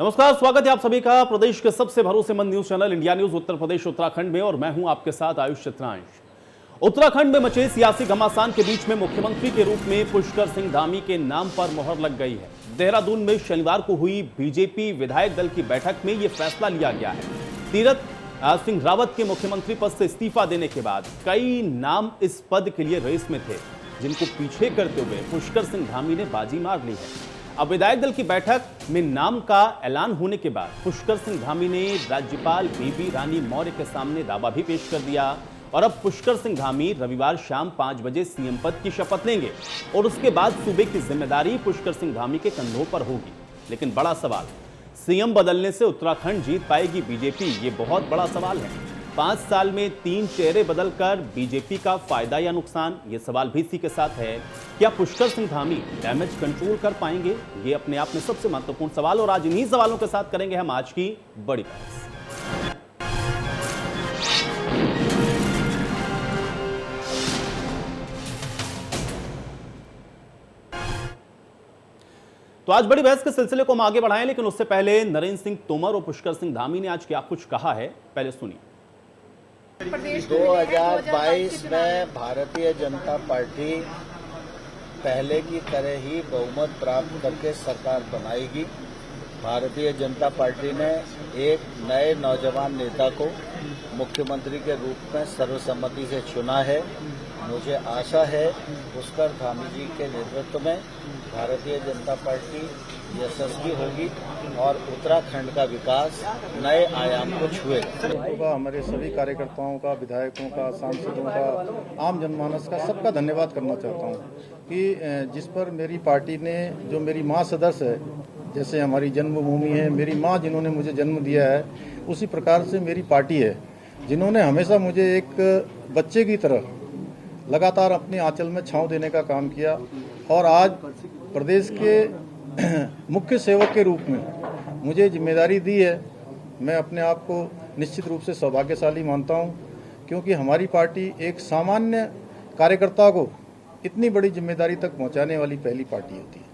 नमस्कार, स्वागत है आप सभी का प्रदेश के सबसे भरोसेमंद news channel India news Uttar Pradesh Uttarakhand में, और मैं हूं आपके साथ आयुष चित्रांश। उत्तराखंड में मचे सियासी घमासान के बीच में मुख्यमंत्री के रूप में पुष्कर सिंह धामी के नाम पर मोहर लग गई है। देहरादून में शनिवार को हुई बीजेपी विधायक दल की बैठक में यह फैसला लिया गया है। तीरथ सिंह रावत के मुख्यमंत्री पद से इस्तीफा देने के बाद कई नाम इस पद के लिए रेस में थे, जिनको पीछे करते हुए पुष्कर सिंह धामी ने बाजी मार ली है। अब विधायक दल की बैठक में नाम का ऐलान होने के बाद पुष्कर सिंह धामी ने राज्यपाल बेबी रानी मौर्य के सामने दावा भी पेश कर दिया, और अब पुष्कर सिंह धामी रविवार शाम 5 बजे सीएम पद की शपथ लेंगे और उसके बाद सूबे की जिम्मेदारी पुष्कर सिंह धामी के कंधों पर होगी। लेकिन बड़ा सवाल, सीएम बदलने से उत्तराखंड जीत पाएगी बीजेपी? ये बहुत बड़ा सवाल है। 5 साल में 3 चेहरे बदलकर बीजेपी का फायदा या नुकसान, ये सवाल भी इसी के साथ है। क्या पुष्कर सिंह धामी डैमेज कंट्रोल कर पाएंगे? ये अपने आप में सबसे महत्वपूर्ण सवाल, और आज इन्हीं सवालों के साथ करेंगे हम आज की बड़ी बहस। तो आज बड़ी बहस के सिलसिले को हम आगे बढ़ाएं, लेकिन उससे पहले नरेंद्र सिंह तोमर और पुष्कर सिंह धामी ने आज क्या कुछ कहा है, पहले सुनिए। 2022 में भारतीय जनता पार्टी पहले की तरह ही बहुमत प्राप्त करके सरकार बनाएगी। भारतीय जनता पार्टी ने एक नए नौजवान नेता को मुख्यमंत्री के रूप में सर्वसम्मति से चुना है। मुझे आशा है पुष्कर धामी जी के नेतृत्व में भारतीय जनता पार्टी यशस्वी होगी और उत्तराखंड का विकास नए आयाम को छुएगा। हमारे सभी कार्यकर्ताओं का, विधायकों का, सांसदों का, आम जनमानस का, सबका धन्यवाद करना चाहता हूं कि जिस पर मेरी पार्टी ने, जो मेरी माँ सदस्य है, जैसे हमारी जन्मभूमि है, मेरी माँ जिन्होंने मुझे जन्म दिया है, उसी प्रकार से मेरी पार्टी है जिन्होंने हमेशा मुझे एक बच्चे की तरह लगातार अपने आंचल में छांव देने का काम किया, और आज प्रदेश के मुख्य सेवक के रूप में मुझे जिम्मेदारी दी है। मैं अपने आप को निश्चित रूप से सौभाग्यशाली मानता हूं, क्योंकि हमारी पार्टी एक सामान्य कार्यकर्ता को इतनी बड़ी जिम्मेदारी तक पहुंचाने वाली पहली पार्टी होती है।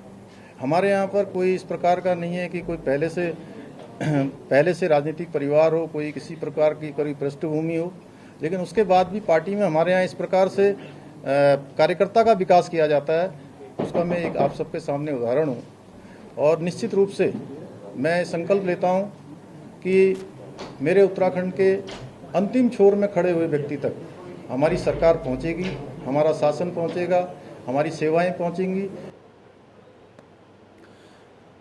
हमारे यहाँ पर कोई इस प्रकार का नहीं है कि कोई पहले से राजनीतिक परिवार हो, कोई किसी प्रकार की कोई पृष्ठभूमि हो, लेकिन उसके बाद भी पार्टी में हमारे यहाँ इस प्रकार से कार्यकर्ता का विकास किया जाता है, उसका मैं एक आप सबके सामने उदाहरण हूँ। और निश्चित रूप से मैं संकल्प लेता हूँ कि मेरे उत्तराखंड के अंतिम छोर में खड़े हुए व्यक्ति तक हमारी सरकार पहुँचेगी, हमारा शासन पहुँचेगा, हमारी सेवाएं पहुँचेंगी।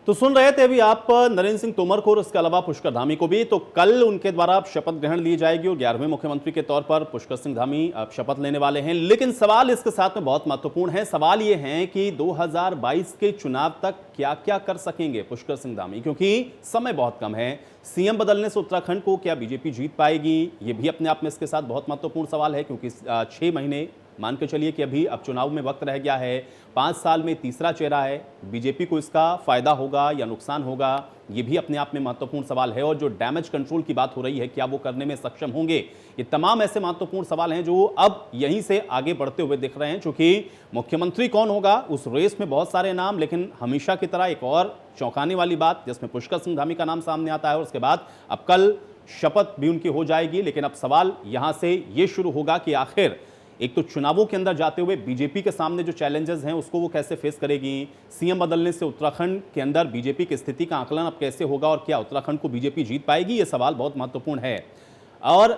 तो सुन रहे थे अभी आप नरेंद्र सिंह तोमर को और इसके अलावा पुष्कर धामी को भी। तो कल उनके द्वारा शपथ ग्रहण ली जाएगी और 11वें मुख्यमंत्री के तौर पर पुष्कर सिंह धामी अब शपथ लेने वाले हैं। लेकिन सवाल इसके साथ में बहुत महत्वपूर्ण है। सवाल ये है कि 2022 के चुनाव तक क्या क्या कर सकेंगे पुष्कर सिंह धामी, क्योंकि समय बहुत कम है। सीएम बदलने से उत्तराखंड को क्या बीजेपी जीत पाएगी? ये भी अपने आप में इसके साथ बहुत महत्वपूर्ण सवाल है, क्योंकि 6 महीने मान के चलिए कि अभी अब चुनाव में वक्त रह गया है। 5 साल में तीसरा चेहरा है, बीजेपी को इसका फायदा होगा या नुकसान होगा, ये भी अपने आप में महत्वपूर्ण सवाल है। और जो डैमेज कंट्रोल की बात हो रही है, क्या वो करने में सक्षम होंगे? ये तमाम ऐसे महत्वपूर्ण सवाल हैं जो अब यहीं से आगे बढ़ते हुए दिख रहे हैं। चूंकि मुख्यमंत्री कौन होगा, उस रेस में बहुत सारे नाम, लेकिन हमेशा की तरह एक और चौंकाने वाली बात जिसमें पुष्कर सिंह धामी का नाम सामने आता है, और उसके बाद अब कल शपथ भी उनकी हो जाएगी। लेकिन अब सवाल यहां से ये शुरू होगा कि आखिर एक तो चुनावों के अंदर जाते हुए बीजेपी के सामने जो चैलेंजेस हैं उसको वो कैसे फेस करेगी? सीएम बदलने से उत्तराखंड के अंदर बीजेपी की स्थिति का आकलन अब कैसे होगा, और क्या उत्तराखंड को बीजेपी जीत पाएगी? ये सवाल बहुत महत्वपूर्ण है। और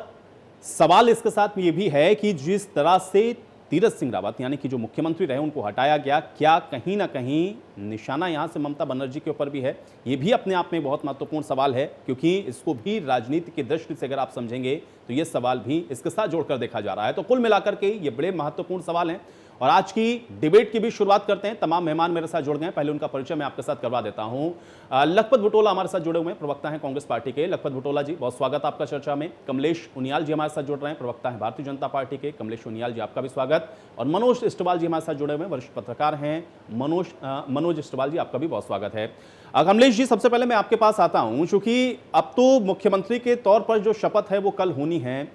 सवाल इसके साथ में ये भी है कि जिस तरह से तीरथ सिंह रावत यानी कि जो मुख्यमंत्री रहे उनको हटाया गया, क्या कहीं ना कहीं निशाना यहां से ममता बनर्जी के ऊपर भी है? ये भी अपने आप में बहुत महत्वपूर्ण सवाल है, क्योंकि इसको भी राजनीति की दृष्टि से अगर आप समझेंगे तो ये सवाल भी इसके साथ जोड़कर देखा जा रहा है। तो कुल मिलाकर के ये बड़े महत्वपूर्ण सवाल हैं। और आज की डिबेट की भी शुरुआत करते हैं। तमाम मेहमान मेरे साथ जुड़ गए हैं, पहले उनका परिचय मैं आपके साथ करवा देता हूं। लखपत बुटोला हमारे साथ जुड़े हुए हैं, प्रवक्ता हैं कांग्रेस पार्टी के। लखपत बुटोला जी, बहुत स्वागत आपका चर्चा में। कमलेश उनियाल जी हमारे साथ जुड़ रहे हैं, प्रवक्ता हैं भारतीय जनता पार्टी के। कमलेश उनियाल जी, आपका भी स्वागत। और मनोज इस्टवाल जी हमारे साथ जुड़े हुए हैं, वरिष्ठ पत्रकार हैं। मनोज इस्टवाल जी, आपका भी बहुत स्वागत है। कमलेश जी, सबसे पहले मैं आपके पास आता हूं, चूंकि अब तो मुख्यमंत्री के तौर पर जो शपथ है वो कल होनी है,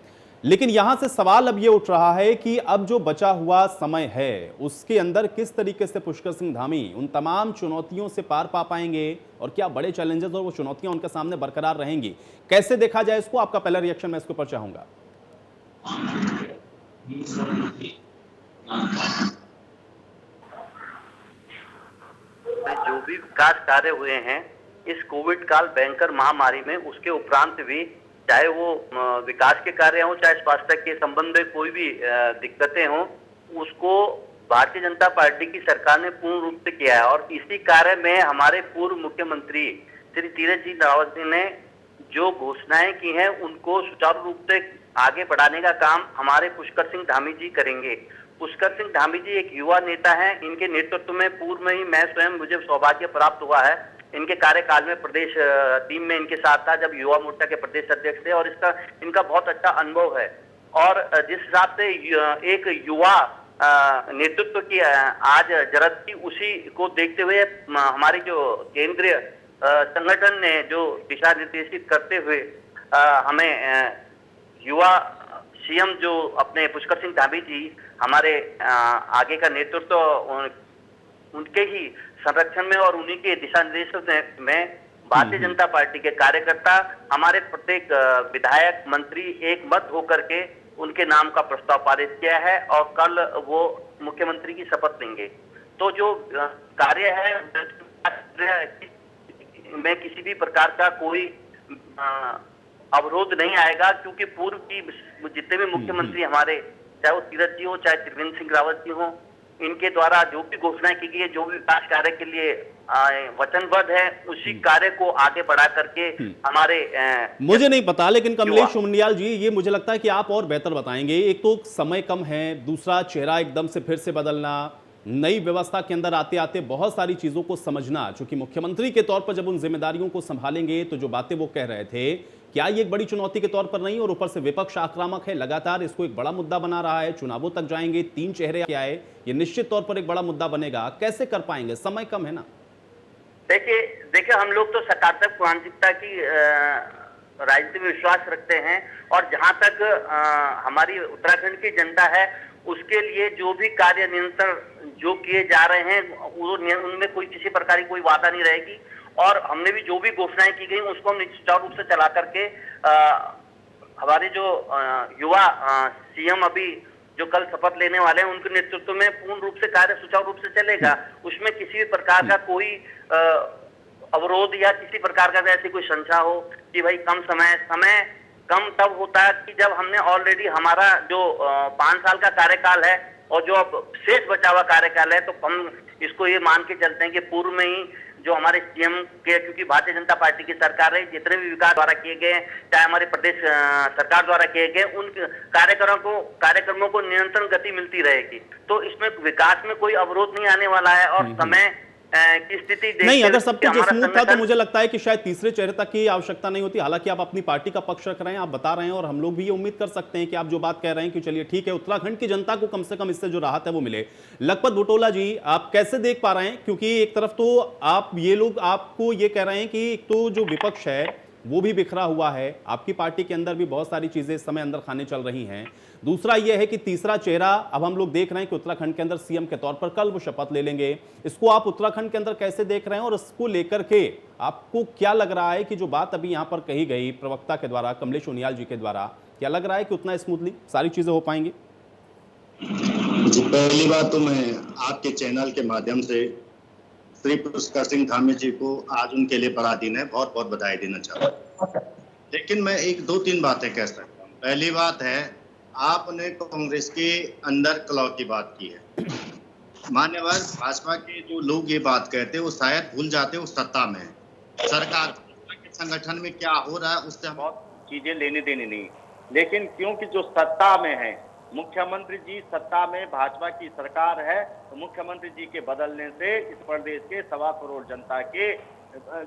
लेकिन यहां से सवाल अब ये उठ रहा है कि अब जो बचा हुआ समय है उसके अंदर किस तरीके से पुष्कर सिंह धामी उन तमाम चुनौतियों से पार पा पाएंगे और क्या बड़े चैलेंजेस और वो चुनौतियां उनके सामने बरकरार रहेंगी, कैसे देखा जाए इसको? आपका पहला रिएक्शन मैं इसके ऊपर चाहूंगा। जो भी विकास कार्य हुए हैं इस कोविड काल भयंकर महामारी में, उसके उपरांत भी, चाहे वो विकास के कार्य हों, चाहे स्वास्थ्य के संबंध में कोई भी दिक्कतें हों, उसको भारतीय जनता पार्टी की सरकार ने पूर्ण रूप से किया है। और इसी कार्य में हमारे पूर्व मुख्यमंत्री श्री तीरथ सिंह रावत जी ने जो घोषणाएं की हैं उनको सुचारू रूप से आगे बढ़ाने का काम हमारे पुष्कर सिंह धामी जी करेंगे। पुष्कर सिंह धामी जी एक युवा नेता हैं। इनके नेतृत्व में पूर्व में ही मैं स्वयं, मुझे सौभाग्य प्राप्त हुआ है इनके कार्यकाल में, प्रदेश टीम में इनके साथ था जब युवा मोर्चा के प्रदेश अध्यक्ष थे, और इनका बहुत अच्छा अनुभव है। और जिस हिसाब से एक युवा नेतृत्व की आज जरूरत थी, उसी को देखते हुए हमारी जो केंद्रीय संगठन ने जो दिशा निर्देशित करते हुए हमें युवा सीएम जो अपने पुष्कर सिंह धामी जी हमारे आगे का नेतृत्व उनके ही संरक्षण में और उन्हीं के दिशा निर्देशों में भारतीय जनता पार्टी के कार्यकर्ता, हमारे प्रत्येक विधायक मंत्री एक मत होकर के उनके नाम का प्रस्ताव पारित किया है और कल वो मुख्यमंत्री की शपथ लेंगे। तो जो कार्य है में किसी भी प्रकार का कोई अवरोध नहीं आएगा, क्योंकि पूर्व की जितने भी मुख्यमंत्री हमारे, चाहे वो तीरथ जी हो, चाहे त्रिवेंद्र सिंह रावत जी हो, इनके द्वारा जो भी घोषणाएं की गई है, जो भी विकास कार्य के लिए वचनबद्ध है, उसी कार्य को आगे बढ़ा करके हमारे मुझे नहीं पता, लेकिन कमलेश उमनियाल जी, ये मुझे लगता है कि आप और बेहतर बताएंगे। एक तो समय कम है, दूसरा चेहरा एकदम से फिर से बदलना, नई व्यवस्था के अंदर आते आते बहुत सारी चीजों को समझना, क्योंकि मुख्यमंत्री के तौर पर जब उन जिम्मेदारियों को संभालेंगे तो जो बातें वो कह रहे थे, क्या ये एक बड़ी चुनौती के तौर पर नहीं? और ऊपर से विपक्ष आक्रामक है, लगातार इसको एक बड़ा मुद्दा बना रहा है, चुनावों तक जाएंगे, 3 चेहरे क्या है, ये निश्चित तौर पर एक बड़ा मुद्दा बनेगा। कैसे कर पाएंगे? समय कम है ना। देखिए हम लोग तो सकारात्मक मानसिकता की राजनीति में विश्वास रखते हैं, और जहां तक हमारी उत्तराखंड की जनता है उसके लिए जो भी कार्य निरंतर जो किए जा रहे हैं उनमें कोई किसी प्रकार की कोई वादा नहीं रहेगी। और हमने भी जो भी घोषणाएं की गई उसको हम सुचारू रूप से चला करके हमारे जो युवा सीएम अभी जो कल शपथ लेने वाले हैं उनके नेतृत्व में पूर्ण रूप से कार्य सुचारू रूप से चलेगा। उसमें किसी भी प्रकार का कोई अवरोध या किसी प्रकार का ऐसी कोई संशय हो कि भाई समय कम तब होता है कि जब हमने ऑलरेडी हमारा जो 5 साल का कार्यकाल है और जो अब शेष बचा हुआ कार्यकाल है, तो हम इसको ये मान के चलते हैं कि पूर्व में ही जो हमारे सीएम के, क्योंकि भारतीय जनता पार्टी की सरकार है, जितने भी विकास द्वारा किए गए, चाहे हमारे प्रदेश सरकार द्वारा किए गए, उन कार्यक्रमों को निरंतर गति मिलती रहेगी। तो इसमें विकास में कोई अवरोध नहीं आने वाला है। और समय की स्थिति नहीं, अगर सब कुछ स्मूथ था तो मुझे लगता है कि शायद तीसरे चेहरे तक की आवश्यकता नहीं होती। हालांकि आप अपनी पार्टी का पक्ष रख रहे हैं, आप बता रहे हैं, और हम लोग भी ये उम्मीद कर सकते हैं कि आप जो बात कह रहे हैं कि चलिए ठीक है, उत्तराखंड की जनता को कम से कम इससे जो राहत है वो मिले। लखपत बुटोला जी, आप कैसे देख पा रहे हैं? क्योंकि एक तरफ तो आप ये लोग आपको ये कह रहे हैं कि एक तो जो विपक्ष है वो भी बिखरा हुआ है, आपकी पार्टी के अंदर भी बहुत सारी चीजें इस समय अंदर खाने चल रही हैं। दूसरा यह है कि तीसरा चेहरा अब हम लोग देख रहे हैं कि उत्तराखंड के अंदर सीएम के तौर पर कल वो शपथ ले लेंगे। इसको आप उत्तराखंड के अंदर कैसे देख रहे हैं, और इसको लेकर के आपको क्या लग रहा है कि जो बात अभी यहां पर कही गई प्रवक्ता के द्वारा, कमलेश उनियाल जी के द्वारा, क्या लग रहा है कि उतना स्मूथली सारी चीजें हो पाएंगी? जी, पहली बात तो मैं आपके चैनल के माध्यम से श्री पुष्कर सिंह धामी जी को आज उनके लिए बड़ा दिन है, बहुत बहुत बधाई देना चाहता हूँ। लेकिन मैं 1-2-3 बातें कह सकता हूँ। पहली बात है, आपने कांग्रेस के अंदर कलह की बात की है। मान्यवर भाजपा के जो लोग ये बात कहते हैं वो शायद भूल जाते हैं वो सत्ता में है। सरकार के संगठन में क्या हो रहा है उससे बहुत चीजें लेने देने नहीं, लेकिन क्योंकि जो सत्ता में है, मुख्यमंत्री जी सत्ता में, भाजपा की सरकार है, तो मुख्यमंत्री जी के बदलने से इस प्रदेश के 1.25 करोड़ जनता के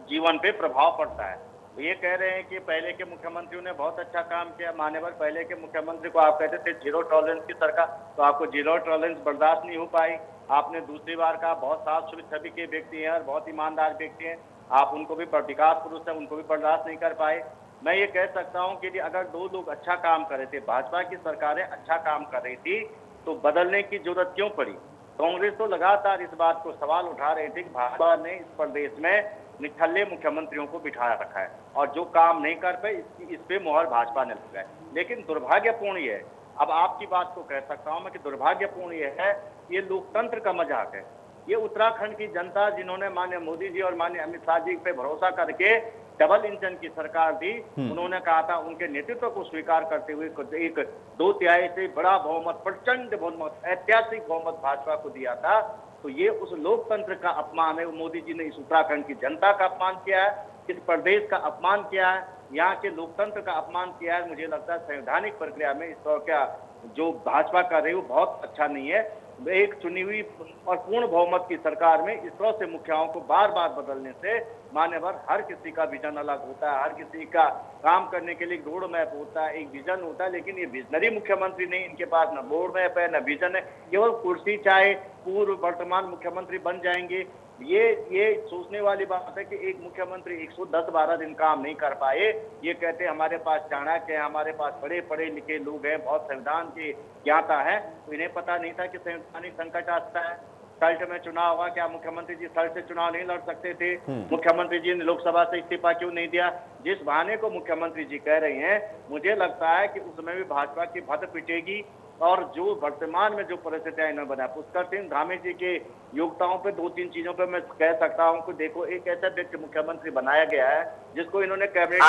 जीवन पे प्रभाव पड़ता है। तो ये कह रहे हैं कि पहले के मुख्यमंत्रियों ने बहुत अच्छा काम किया। मान्यवर, पहले के मुख्यमंत्री को आप कहते थे जीरो टॉलरेंस की सरकार, तो आपको जीरो टॉलरेंस बर्दाश्त नहीं हो पाई। आपने दूसरी बार कहा बहुत साफ छवि के व्यक्ति हैं और बहुत ईमानदार व्यक्ति हैं, आप उनको भी विकास पुरुष है, उनको भी बर्दाश्त नहीं कर पाए। मैं ये कह सकता हूं कि अगर दो लोग अच्छा काम कर रहे थे, भाजपा की सरकारें अच्छा काम कर रही थी, तो बदलने की जरूरत क्यों पड़ी? कांग्रेस तो लगातार इस बात को सवाल उठा रही थी कि भाजपा ने इस प्रदेश में निठल्ले मुख्यमंत्रियों को बिठाया रखा है और जो काम नहीं कर पाए इस पे मोहर भाजपा ने लगाई। लेकिन दुर्भाग्यपूर्ण ये है, अब आपकी बात को कह सकता हूं मैं कि दुर्भाग्यपूर्ण ये है, ये लोकतंत्र का मजाक है। ये उत्तराखंड की जनता जिन्होंने माननीय मोदी जी और माननीय अमित शाह जी पे भरोसा करके डबल इंजन की सरकार दी, उन्होंने कहा था उनके नेतृत्व को स्वीकार करते हुए एक 2/3 से बड़ा बहुमत, प्रचंड बहुमत, ऐतिहासिक बहुमत भाजपा को दिया था। तो ये उस लोकतंत्र का अपमान है। मोदी जी ने इस उत्तराखंड की जनता का अपमान किया है, इस प्रदेश का अपमान किया है, यहाँ के लोकतंत्र का अपमान किया है। मुझे लगता है संवैधानिक प्रक्रिया में इस तरह का जो भाजपा कर रही है वो बहुत अच्छा नहीं है। एक चुनी हुई और पूर्ण बहुमत की सरकार में इस तरह से मुखियाओं को बार बार बदलने से मान्यवर हर किसी का विजन अलग होता है, हर किसी का काम करने के लिए एक रोड मैप होता है, एक विजन होता है। लेकिन ये विजनरी मुख्यमंत्री नहीं, इनके पास न रोड मैप है न विजन है, केवल कुर्सी चाहे पूर्व वर्तमान मुख्यमंत्री बन जाएंगे। ये सोचने वाली बात है कि एक मुख्यमंत्री 110-12 दिन काम नहीं कर पाए, ये कहते हमारे पास चाणक्य है, हमारे पास बड़े पढ़े लिखे लोग हैं, बहुत संविधान के ज्ञाता है। तो इन्हें पता नहीं था कि संवैधानिक संकट आता है। सल्ट में चुनाव हुआ, क्या मुख्यमंत्री जी सल्ट से चुनाव नहीं लड़ सकते थे? मुख्यमंत्री जी ने लोकसभा से इस्तीफा क्यों नहीं दिया? जिस बहाने को मुख्यमंत्री जी कह रहे हैं, मुझे लगता है कि उसमें भी भाजपा की भद पिटेगी। और जो वर्तमान में जो परिस्थितियां इन्होंने बनाया, पुष्कर सिंह धामी जी के योग्यताओं पे 2-3 चीजों पे मैं कह सकता हूं कि देखो, एक ऐसा व्यक्ति मुख्यमंत्री बनाया गया है जिसको इन्होंने कैबिनेट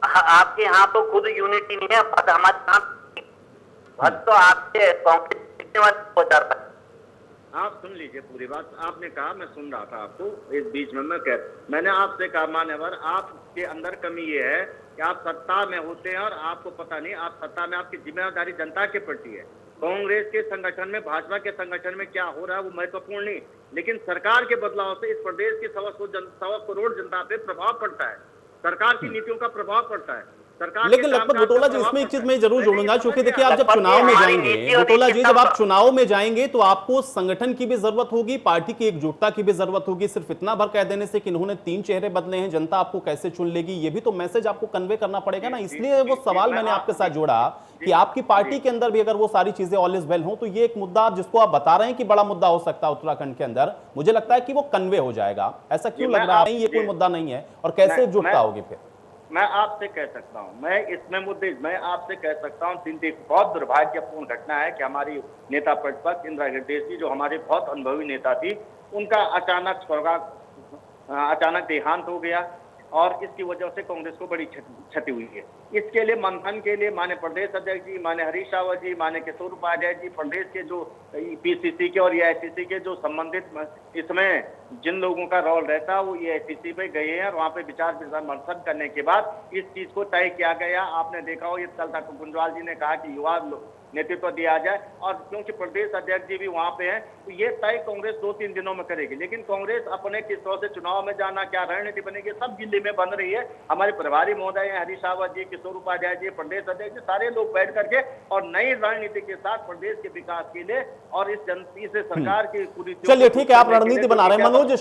आपके यहाँ तो खुद यूनिटी नहीं है, हमारे तो आपके कांग्रेस आप सुन लीजिए पूरी बात। आपने कहा, मैं सुन रहा था आपको, इस बीच में मैंने आपसे कहा मान्यवर, आपके अंदर कमी ये है कि आप सत्ता में होते हैं और आपको पता नहीं, आप सत्ता में, आपकी जिम्मेदारी जनता के प्रति है। कांग्रेस के संगठन में, भाजपा के संगठन में क्या हो रहा है वो महत्वपूर्ण नहीं, लेकिन सरकार के बदलाव से इस प्रदेश की 100 करोड़ जनता पे प्रभाव पड़ता है, सरकार की नीतियों का प्रभाव पड़ता है। लेकिन लगभग बुटोला जी, इसमें एक चीज मैं जरूर जोड़ूंगा, क्योंकि देखिए आप जब चुनाव में जाएंगे, बुटोला जी, जब आप चुनाव में जाएंगे तो आपको संगठन की भी जरूरत होगी, पार्टी की एकजुटता की भी जरूरत होगी। सिर्फ इतना भर कह देने से कि इन्होंने 3 चेहरे बदले हैं, जनता आपको कैसे चुन लेगी, ये भी तो मैसेज आपको कन्वे करना पड़ेगा ना। इसलिए वो सवाल मैंने आपके साथ जोड़ा कि आपकी पार्टी के अंदर भी अगर वो सारी चीजें ऑल इज वेल हो, तो ये एक मुद्दा जिसको आप बता रहे हैं कि बड़ा मुद्दा हो सकता है उत्तराखंड के अंदर, मुझे लगता है कि वो कन्वे हो जाएगा। ऐसा क्यों लग रहा है ये कोई मुद्दा नहीं है, और कैसे एकजुटता होगी फिर? मैं आपसे कह सकता हूं, मैं आपसे कह सकता हूं, बहुत दुर्भाग्यपूर्ण घटना है कि हमारी नेता प्रतिपक्ष इंदिरा हृदय जी, जो हमारे बहुत अनुभवी नेता थी, उनका अचानक देहांत हो गया और इसकी वजह से कांग्रेस को बड़ी क्षति हुई है। इसके लिए मंथन के लिए माननीय प्रदेश अध्यक्ष जी, माननीय हरीश रावत जी, माननीय किशोर उपाध्याय जी, प्रदेश के जो पीसीसी के और एआईसीसी के जो संबंधित इसमें जिन लोगों का रोल रहता है, वो एआईसीसी पे गए हैं और वहाँ पे विचार विमर्श करने के बाद इस चीज को तय किया गया। आपने देखा हो, ये कल तक गुंजवाल जी ने कहा कि युवा नेतृत्व दिया जाए, और क्योंकि प्रदेश अध्यक्ष जी भी वहां पे हैं, तो ये तय कांग्रेस 2-3 दिनों में करेगी। लेकिन कांग्रेस अपने किस तरह से चुनाव में जाना, क्या रणनीति बनेगी, सब दिल्ली में बन रही है। हमारे प्रभारी महोदय हैं हरीश रावत जी, किशोर उपाध्याय जी, प्रदेश अध्यक्ष जी, सारे लोग बैठ करके और नई रणनीति के साथ प्रदेश के विकास के लिए और इस जनता से सरकार की पूरी। चलिए ठीक है, आप रणनीति बना रहे हैं। मनोज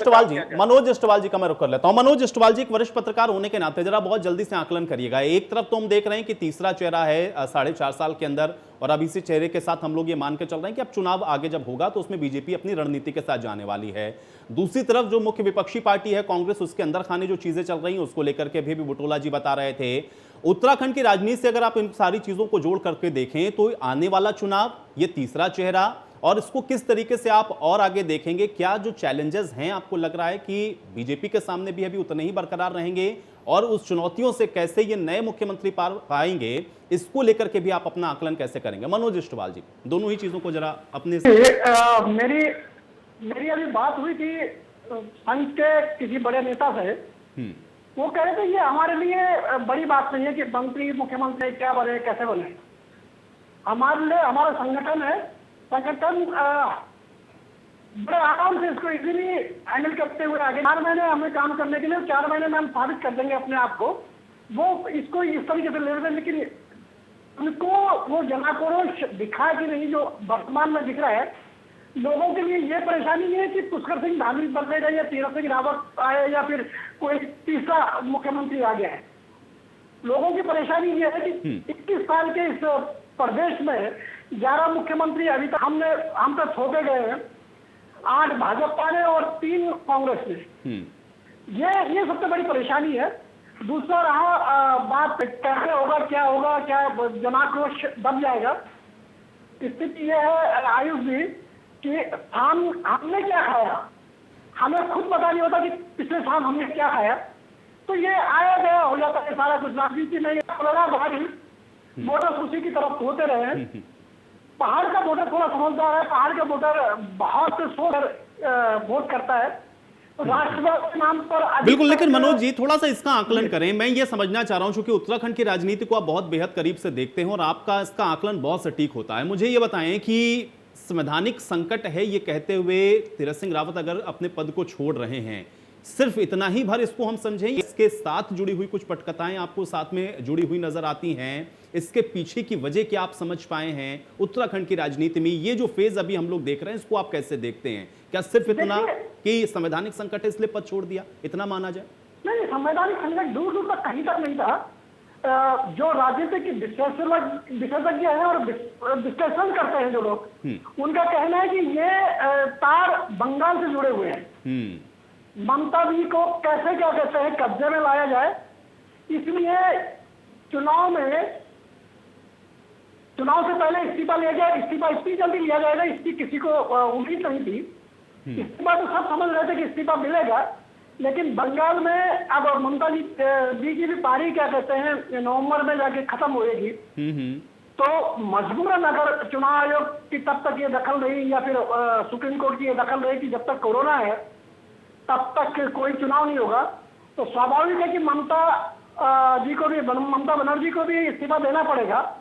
अष्टवाल जी का मैं रुक कर लेता हूं। मनोज अष्टवाल जी, एक वरिष्ठ पत्रकार होने के नाते जरा बहुत जल्दी से आकलन करिएगा। एक तरफ तो हम देख रहे हैं कि तीसरा चेहरा है 4.5 साल के अंदर, और अब इसी चेहरे के साथ हम लोग ये मान के चल रहे हैं कि अब चुनाव आगे जब होगा तो उसमें बीजेपी अपनी रणनीति के साथ जाने वाली है। दूसरी तरफ जो मुख्य विपक्षी पार्टी है कांग्रेस, उसके अंदर खाने जो चीजें चल रही हैं उसको लेकर के भी बुटोला जी बता रहे थे। उत्तराखंड की राजनीति से अगर आप इन सारी चीजों को जोड़ करके देखें तो आने वाला चुनाव, ये तीसरा चेहरा, और इसको किस तरीके से आप और आगे देखेंगे? क्या जो चैलेंजेस हैं आपको लग रहा है कि बीजेपी के सामने भी अभी उतने ही बरकरार रहेंगे, और उस चुनौतियों से कैसे ये नए मुख्यमंत्री पार पाएंगे, इसको लेकर के भी आप अपना आकलन कैसे करेंगे? मनोज अष्टवाल जी, दोनों ही चीजों को जरा अपने मेरी अभी बात हुई थी संघ के किसी बड़े नेता से। वो कह रहे थे ये हमारे लिए बड़ी बात नहीं है कि मंत्री मुख्यमंत्री क्या बने, कैसे बने। हमारे लिए हमारा संगठन है, संगठन बड़े आराम से इसको इजीली हैंडल करते हुए आगे 4 महीने हमें काम करने के लिए, 4 महीने में हम साबित कर देंगे अपने आप को। वो इसको इस तरीके से ले रहे, लेकिन उनको वो जनाक्रोश दिखा कि नहीं जो वर्तमान में दिख रहा है, लोगों के लिए ये परेशानी नहीं है कि पुष्कर सिंह धामी बदलेगा या तीरथ सिंह रावत आए या फिर कोई तीसरा मुख्यमंत्री आ गया है। लोगों की परेशानी ये है कि 21 साल के इस प्रदेश में 11 मुख्यमंत्री अभी तक हम तक थोपे गए हैं, 8 भाजपा ने और 3 कांग्रेस ने। ये सबसे बड़ी परेशानी है। दूसरा रहा बात कैसे होगा, क्या जनाक्रोश दब जाएगा। स्थिति यह है आयुष जी कि हमने क्या खाया, हमें खुद पता नहीं होता कि पिछले साल हमने क्या खाया, तो ये आया गया हो जाता है सारा कुछ। राजनीति में भारी वोटर उसी की तरफ होते रहे हैं। पहाड़ का वोटर थोड़ा समझदार है, पहाड़ का वोटर बहुत सोच वोट करता है राष्ट्रवाद के नाम पर। बिल्कुल, लेकिन मनोज जी थोड़ा सा इसका आकलन करें। मैं ये समझना चाह रहा हूं, क्योंकि उत्तराखंड की राजनीति को आप बहुत बेहद करीब से देखते हैं और आपका इसका आकलन बहुत सटीक होता है। मुझे ये बताएं कि संवैधानिक संकट है ये कहते हुए तीरथ सिंह रावत अगर अपने पद को छोड़ रहे हैं, सिर्फ इतना ही भर इसको हम समझें? इसके साथ जुड़ी हुई कुछ पटकथाएं आपको साथ में जुड़ी हुई नजर आती हैं? इसके पीछे की वजह क्या आप समझ पाए हैं? उत्तराखंड की राजनीति में ये जो फेज अभी हम लोग देख रहे हैं, इसको आप कैसे देखते हैं? क्या सिर्फ इतना कि संवैधानिक संकट है इसलिए पद छोड़ दिया, इतना माना जाए? नहीं, संवैधानिक संकट दूर दूर तक कहीं तक नहीं था। जो राजनीतिक विशेषज्ञ हैं और विश्लेषण करते हैं जो लोग, उनका कहना है कि ये तार बंगाल से जुड़े हुए हैं। ममता जी को कैसे क्या कहते हैं कब्जे में लाया जाए, इसलिए चुनाव से पहले इस्तीफा लिया जाए। इस्तीफा इतनी जल्दी लिया जाएगा इसकी किसी को उम्मीद नहीं थी। इस्तीफा तो सब समझ रहे थे कि इस्तीफा मिलेगा, लेकिन बंगाल में अब ममता जी की भी पारी क्या कहते हैं नवंबर में जाके खत्म होएगी, तो मजबूरन अगर चुनाव आयोग की तब तक ये दखल रही या फिर सुप्रीम कोर्ट की ये दखल रही कि जब तक कोरोना है तब तक कोई चुनाव नहीं होगा, तो स्वाभाविक है कि ममता बनर्जी को भी इस्तीफा देना पड़ेगा।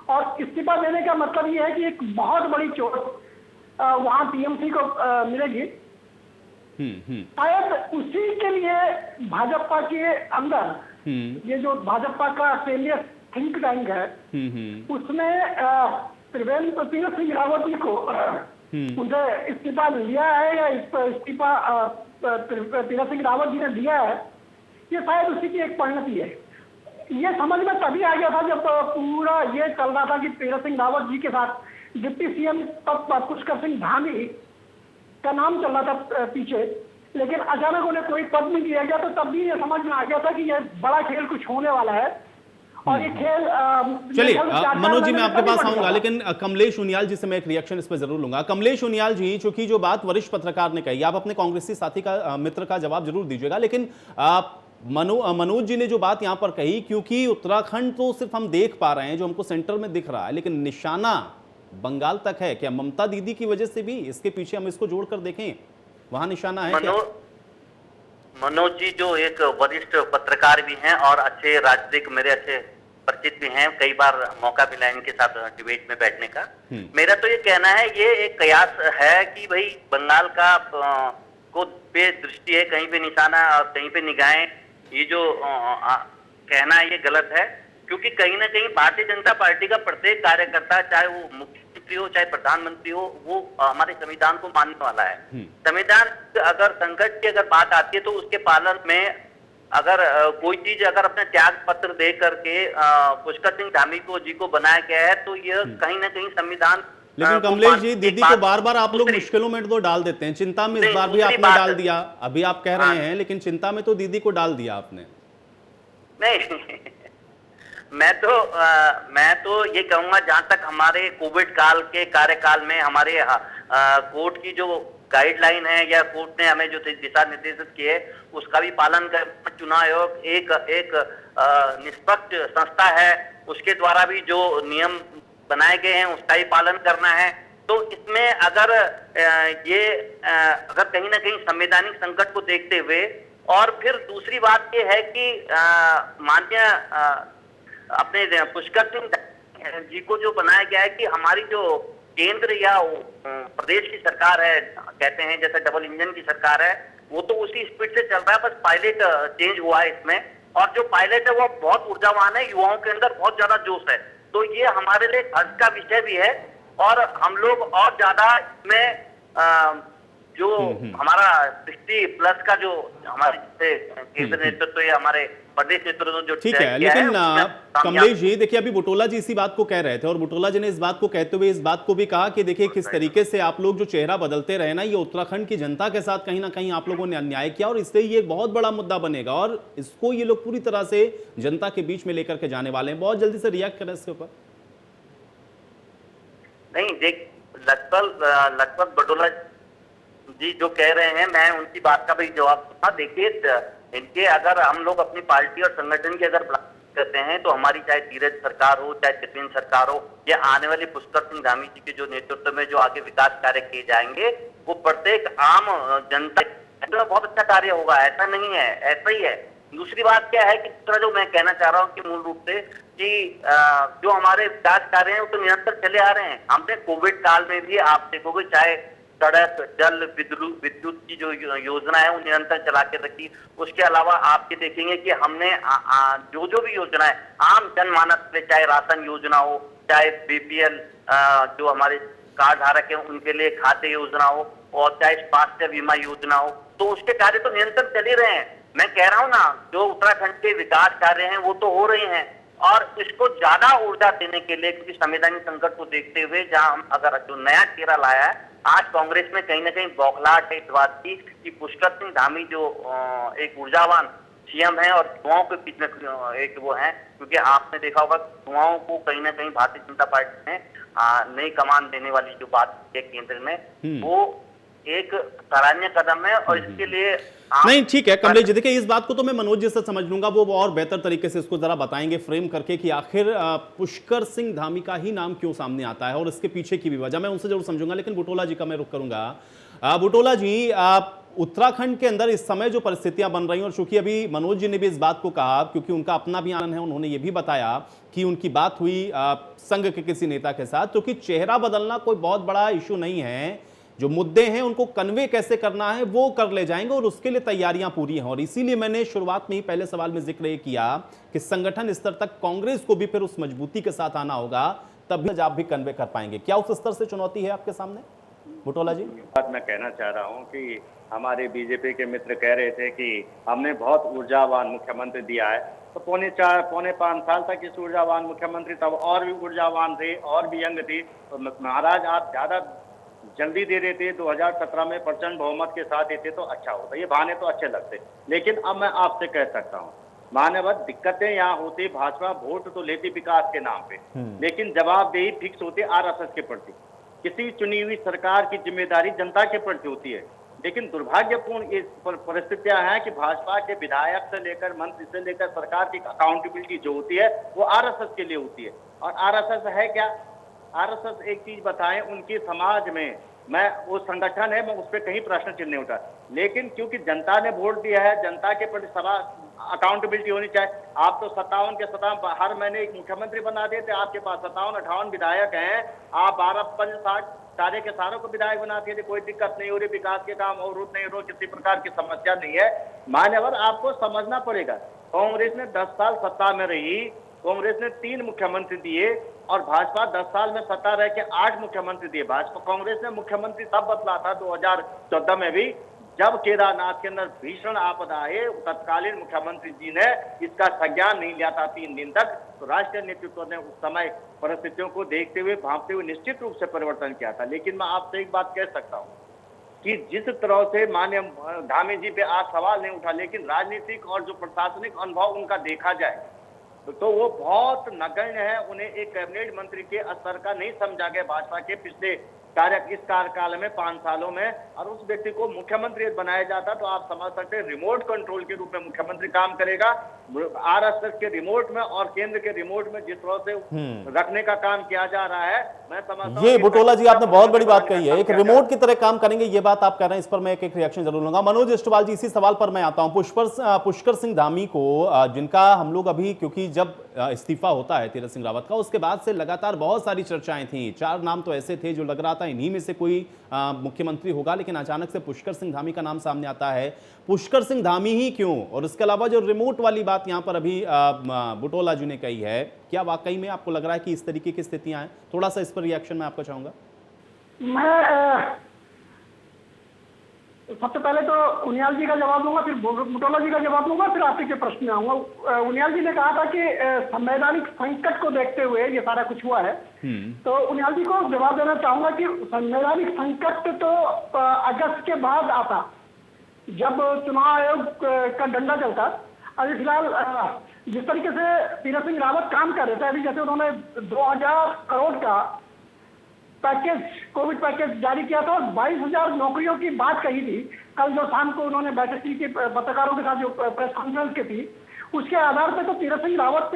और इस्तीफा देने का मतलब ये है कि एक बहुत बड़ी चोट वहां टीएमसी को मिलेगी। शायद उसी के लिए भाजपा के अंदर ये जो भाजपा का केंद्रीय थिंक टैंक है उसने तीरथ सिंह रावत जी को उनसे इस्तीफा लिया है या इस्तीफा तीरथ सिंह रावत जी ने दिया है, ये शायद उसी की एक परिणति है। ये समझ में तभी आ गया था जब पूरा ये चल रहा था कि तीरथ सिंह रावत जी के साथ डिप्टी सीएम पद पर पुष्कर सिंह धामी का नाम चल रहा था पीछे, लेकिन अचानक उन्हें कोई पद नहीं दिया गया, तो तब भी ये समझ में आ गया था कि ये बड़ा खेल कुछ होने वाला है। और ये खेल चलिए मनोज जी मैं आपके पास आऊंगा, लेकिन कमलेश उनियाल जी से मैं एक रिएक्शन इस पर जरूर लूंगा। कमलेश उनियाल जी, चूंकि जो बात वरिष्ठ पत्रकार ने कही, आप अपने कांग्रेसी साथी का मित्र का जवाब जरूर दीजिएगा, लेकिन मनोज जी ने जो बात यहां पर कही, क्योंकि उत्तराखंड तो सिर्फ हम देख पा रहे हैं जो हमको सेंटर में दिख रहा है, लेकिन निशाना बंगाल तक है। क्या ममता दीदी की वजह से भी इसके पीछे हम इसको जोड़कर देखें, वहां निशाना है? मनोज जी जो एक वरिष्ठ पत्रकार भी हैं और अच्छे राजनीतिक मेरे अच्छे परिचित भी हैं, कई बार मौका मिला इनके साथ डिबेट में बैठने का। मेरा तो ये कहना है ये एक कयास है कि भाई बंगाल का को पे दृष्टि है, कहीं पे निशाना और कहीं पे निगाहें, ये जो कहना है ये गलत है। क्योंकि कहीं ना कहीं भारतीय जनता पार्टी का प्रत्येक कार्यकर्ता, चाहे वो मुख्यमंत्री हो चाहे प्रधानमंत्री हो, वो हमारे संविधान को मानने वाला है। संविधान अगर संकट की अगर बात आती है तो उसके पालन में अगर कोई चीज अगर अपने त्याग पत्र दे करके पुष्कर सिंह धामी जी को बनाया गया है, तो यह कहीं ना कहीं संविधान। लेकिन कमलेश जी, दीदी को बार बार आप लोग मुश्किलों में तो डाल देते हैं, चिंता में इस बार भी आपने डाल दिया। अभी आप कह रहे हैं, लेकिन चिंता में तो दीदी को डाल दिया आपने। नहीं मैं तो ये कहूंगा, जहां तक हमारे कोविड काल के कार्यकाल में हमारे कोर्ट की जो गाइडलाइन है या कोर्ट ने हमें जो दिशा निर्देशित किए उसका भी पालन कर, चुनाव आयोग एक निष्पक्ष संस्था है, उसके द्वारा भी जो नियम बनाए गए हैं उसका ही पालन करना है। तो इसमें अगर अगर कहीं ना कहीं संवैधानिक संकट को देखते हुए, और फिर दूसरी बात ये है कि माननीय अपने पुष्कर सिंह जी को जो बनाया गया है कि हमारी जो केंद्र या प्रदेश की सरकार है, कहते हैं जैसे डबल इंजन की सरकार है, वो तो उसी स्पीड से चल रहा है, बस पायलट चेंज हुआ है इसमें, और जो पायलट है वो बहुत ऊर्जावान है, युवाओं के अंदर बहुत ज्यादा जोश है। तो ये हमारे लिए हर्ष का विषय भी है और हम लोग और ज्यादा इसमें जो हमारा 60+ का जो हमारे केंद्र नेतृत्व या हमारे प्रदेश नेतृत्व जो ठीक है, लेकिन कमलेश जी देखिए, अभी बुटोला जी इसी बात को कह रहे थे और बुटोला जी ने इस बात को कहते हुए इस बात को भी कहा कि देखिए किस तरीके से आप लोग जो चेहरा बदलते रहे ना, ये उत्तराखंड की जनता के साथ कहीं ना कहीं आप लोगों ने अन्याय किया और इससे ये एक बहुत बड़ा मुद्दा बनेगा और इसको ये लोग पूरी तरह से जनता के बीच में लेकर के जाने वाले हैं। बहुत जल्दी से रिएक्ट करें इसके ऊपर। नहीं देख, लगभग बुटोला जी जो कह रहे हैं, मैं उनकी बात का भी जवाब दूंगा। देखिए, इनके अगर हम लोग अपनी पार्टी और संगठन की अगर बात करते हैं तो हमारी चाहे तीरथ सरकार हो, चाहे चितविंद सरकार हो, या आने वाली पुष्कर सिंह धामी जी के जो नेतृत्व में जो आगे विकास कार्य किए जाएंगे, वो प्रत्येक आम जनता का बहुत अच्छा कार्य होगा। ऐसा नहीं है, ऐसा ही है। दूसरी बात क्या है कि दूसरा जो मैं कहना चाह रहा हूँ कि मूल रूप से कि जो हमारे विकास कार्य हैं वो तो निरंतर चले आ रहे हैं। हमने कोविड काल में भी आप देखोगे, चाहे सड़क, जल, विद्युत की जो योजना है वो निरंतर चला के रखी। उसके अलावा आप ये देखेंगे कि हमने जो भी योजना है आम जनमानस में, चाहे राशन योजना हो, चाहे बीपीएल जो हमारे कार्ड धारक है उनके लिए खाते योजना हो, और चाहे स्वास्थ्य बीमा योजना हो, तो उसके कार्य तो निरंतर चल ही रहे हैं। मैं कह रहा हूँ ना, जो उत्तराखंड के विकास कार्य हैं वो तो हो रहे हैं, और इसको ज्यादा ऊर्जा देने के लिए, क्योंकि संवैधानिक संकट को देखते हुए जहां हम अगर जो नया चेहरा लाया है, आज कांग्रेस में कहीं ना कहीं बौखलाहट है इस बात की कि पुष्कर सिंह धामी जो एक ऊर्जावान सीएम है और युवाओं के बीच में एक वो है, क्योंकि आपने देखा होगा युवाओं को कहीं ना कहीं भारतीय जनता पार्टी ने नई कमान देने वाली जो बात है केंद्र में, वो एक सराहनीय कदम है। और इसके लिए नहीं, ठीक है कमलेश जी, देखिए इस बात को तो मैं मनोज जी से समझ लूंगा, वो और बेहतर तरीके से इसको जरा बताएंगे फ्रेम करके कि आखिर पुष्कर सिंह धामी का ही नाम क्यों सामने आता है और इसके पीछे की भी वजह मैं उनसे जरूर समझूंगा। लेकिन बुटोला जी का मैं रुख करूंगा। बुटोला जी, उत्तराखंड के अंदर इस समय जो परिस्थितियां बन रही हैं, और चूंकि अभी मनोज जी ने भी इस बात को कहा क्योंकि उनका अपना भी आनंद है, उन्होंने ये भी बताया कि उनकी बात हुई संघ के किसी नेता के साथ, क्योंकि चेहरा बदलना कोई बहुत बड़ा इशू नहीं है, जो मुद्दे हैं उनको कन्वे कैसे करना है वो कर ले जाएंगे और उसके लिए तैयारियां पूरी हैं। और इसीलिए मैंने शुरुआत में ही पहले सवाल में जिक्र किया कि संगठन स्तर तक कांग्रेस को भी फिर उस मजबूती के साथ आना होगा, तभी आप भी कन्वे कर पाएंगे। क्या उस स्तर से चुनौती है आपके सामने बुटोला जी? बात मैं कहना चाह रहा हूं कि हमारे बीजेपी के मित्र कह रहे थे कि हमने बहुत ऊर्जावान मुख्यमंत्री दिया है, तो पौने 5 साल तक इस ऊर्जावान मुख्यमंत्री तब और भी ऊर्जावान थे और भी यंग थे। तो महाराज आप ज्यादा जल्दी दे रहे थे, 2017 में प्रचंड बहुमत के साथ देते तो अच्छा होता, ये बहाने तो अच्छे लगते। लेकिन अब मैं आपसे कह सकता हूँ, मानवत दिक्कतें यहाँ होती, भाजपा वोट तो लेती विकास के नाम पे, लेकिन जवाबदेही फिक्स होती आरएसएस के प्रति। किसी चुनी हुई सरकार की जिम्मेदारी जनता के प्रति होती है, लेकिन दुर्भाग्यपूर्ण इस परिस्थितियां हैं कि भाजपा के विधायक से लेकर मंत्री से लेकर सरकार की अकाउंटेबिलिटी जो होती है वो आरएसएस के लिए होती है। और आरएसएस है क्या? आरएसएस एक चीज बताएं, उनकी समाज में मैं वो संगठन है, मैं उस पर कहीं प्रश्न चिन्ह नहीं उठा, लेकिन क्योंकि जनता ने वोट दिया है, जनता के प्रति सभा अकाउंटेबिलिटी होनी चाहिए। आप तो 57 के 57 हर महीने एक मुख्यमंत्री बना देते, आपके पास 57-58 विधायक हैं, आप 12-15-60 सारे के सारों को विधायक बनाते थे, कोई दिक्कत नहीं हो रही, विकास के काम अवरुद्ध नहीं हो, किसी प्रकार की समस्या नहीं है। मान्यवर आपको समझना पड़ेगा, कांग्रेस ने 10 साल सत्ता में रही, कांग्रेस ने 3 मुख्यमंत्री दिए और भाजपा 10 साल में सत्ता रह के 8 मुख्यमंत्री दिए। भाजपा कांग्रेस ने मुख्यमंत्री तब बदला था 2014 में भी, जब केदारनाथ के अंदर भीषण आपदा आए, तत्कालीन मुख्यमंत्री जी ने इसका संज्ञान नहीं लिया था 3 दिन तक। तो राष्ट्रीय नेतृत्व ने उस समय परिस्थितियों को देखते हुए, भांपते हुए निश्चित रूप से परिवर्तन किया था। लेकिन मैं आपसे एक बात कह सकता हूँ कि जिस तरह से माननीय धामी जी पे आज सवाल नहीं उठा, लेकिन राजनीतिक और जो प्रशासनिक अनुभव उनका देखा जाए तो वो बहुत नगण्य है। उन्हें एक कैबिनेट मंत्री के स्तर का नहीं समझा गया भाजपा के पिछले इस कार्यकाल में 5 सालों में, और उस व्यक्ति को मुख्यमंत्री बनाया जाता तो आप समझ सकते हैं रिमोट कंट्रोल के रूप में मुख्यमंत्री काम करेगा। आरएसएस के रिमोट में और केंद्र के रिमोट में जिस तरह से रखने का काम किया जा रहा है, मैं समझता हूं ये बुटोला जी आपने बहुत बड़ी बात कही है, एक रिमोट की तरह काम करेंगे, ये बात आप कह रहे हैं, इस पर मैं एक रिएक्शन जरूर लूंगा। मनोज अष्टवाल जी, इसी सवाल पर मैं आता हूं। पुष्कर सिंह धामी को, जिनका हम लोग अभी, क्योंकि जब इस्तीफा होता है तीरथ सिंह रावत का, उसके बाद से लगातार बहुत सारी चर्चाएं थी, 4 नाम तो ऐसे थे जो लग रहा था इन्हीं में से कोई मुख्यमंत्री होगा, लेकिन अचानक से पुष्कर सिंह धामी का नाम सामने आता है। पुष्कर सिंह धामी ही क्यों? और इसके अलावा जो रिमोट वाली बात यहां पर अभी बुटोला जी ने कही है, क्या वाकई में आपको लग रहा है कि इस तरीके की स्थितियां हैं? थोड़ा सा इस पर रिएक्शन मैं आपका चाहूंगा। मैं सबसे पहले तो उनियाल जी का जवाब दूंगा, फिर बुटोला जी का जवाब दूंगा, फिर आपके प्रश्न में आऊंगा। उनियाल जी ने कहा था कि संवैधानिक संकट को देखते हुए ये सारा कुछ हुआ है। तो उनियाल जी को जवाब देना चाहूंगा कि संवैधानिक संकट तो अगस्त के बाद आता, जब चुनाव आयोग का डंडा चलता। अभी फिलहाल जिस तरीके से तीरथ सिंह रावत काम कर रहे थे, अभी जैसे उन्होंने 2000 करोड़ का पैकेज, कोविड पैकेज जारी किया था और 22,000 नौकरियों की बात कही थी। कल जो शाम को उन्होंने बैठक की पत्रकारों के साथ जो प्रेस कॉन्फ्रेंस की थी, उसके आधार पर तो तीरथ सिंह रावत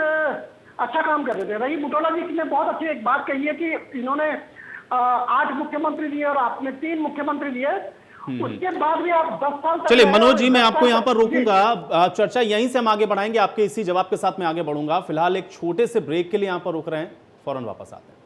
अच्छा काम कर रहे थे। रही बुटोला जी ने बहुत अच्छी एक बात कही है कि इन्होंने 8 मुख्यमंत्री दिए और आपने 3 मुख्यमंत्री दिए, उसके बाद भी आप 10 साल तक। चलिए मनोज जी, मैं आपको यहाँ पर रोकूंगा, चर्चा यहीं से हम आगे बढ़ाएंगे, आपके इसी जवाब के साथ मैं आगे बढ़ूंगा। फिलहाल एक छोटे से ब्रेक के लिए यहाँ पर रुक रहे हैं, फौरन वापस आते हैं।